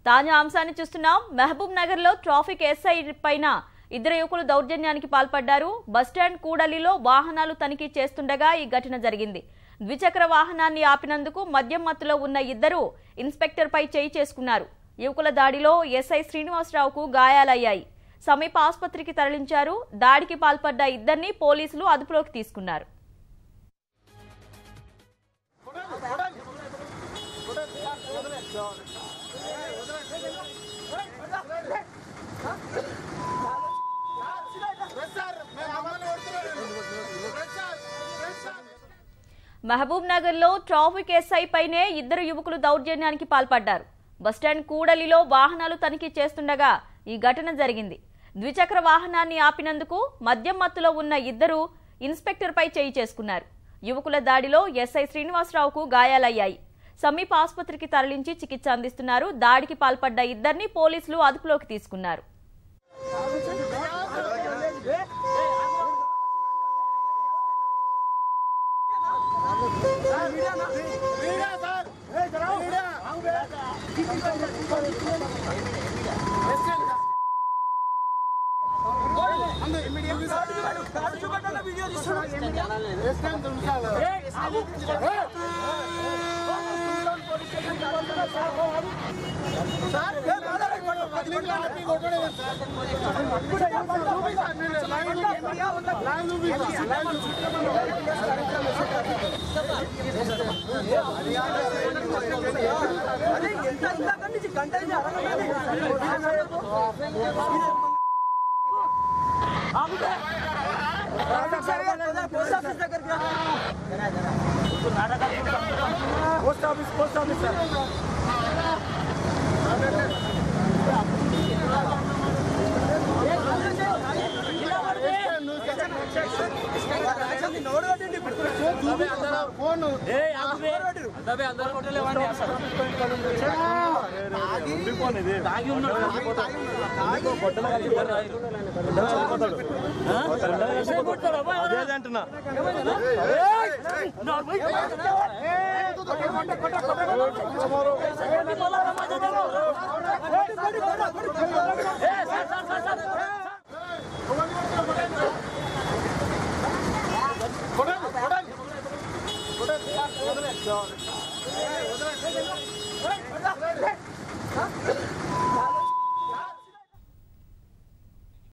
తాజా అంశాన్ని చూస్తున్నాం. మహబూబ్ నగర్ లో ట్రాఫిక్ ఎస్ఐ పైన ఇద్దరు యువకులు దౌర్జన్యానికి పాల్పడ్డారు. బస్టాండ్ కూడలిలో వాహనాలు తనిఖీ చేస్తుండగా ఈ ఘటన జరిగింది. ద్విచక్ర వాహనాన్ని ఆపినందుకు మద్యం మత్తులో ఉన్న ఇద్దరు ఇన్స్పెక్టర్ పై చేయి చేసుకున్నారు. యువకుల దాడిలో ఎస్ఐ శ్రీనివాసరావుకు గాయాలయ్యాయి. సమీప ఆసుపత్రికి తరలించారు. దాడికి పాల్పడ్డ ఇద్దరిని పోలీసులు అదుపులోకి తీసుకున్నారు. మహబూబ్ నగర్ లో ట్రాఫిక్ ఎస్ఐ పైనే ఇద్దరు యువకులు దౌర్జన్యానికి పాల్పడ్డారు. బస్టాండ్ కూడలిలో వాహనాలు తనిఖీ చేస్తుండగా ఈ ఘటన జరిగింది. ద్విచక్ర వాహనాన్ని ఆపినందుకు మద్యం మత్తులో ఉన్న ఇద్దరు ఇన్స్పెక్టర్ పై చేయి చేసుకున్నారు. యువకుల దాడిలో ఎస్ఐ శ్రీనివాసరావుకు గాయాలయ్యాయి. సమీప ఆసుపత్రికి తరలించి చికిత్స అందిస్తున్నారు. దాడికి పాల్పడ్డ ఇద్దరిని పోలీసులు అదుపులోకి తీసుకున్నారు. Post office Hey,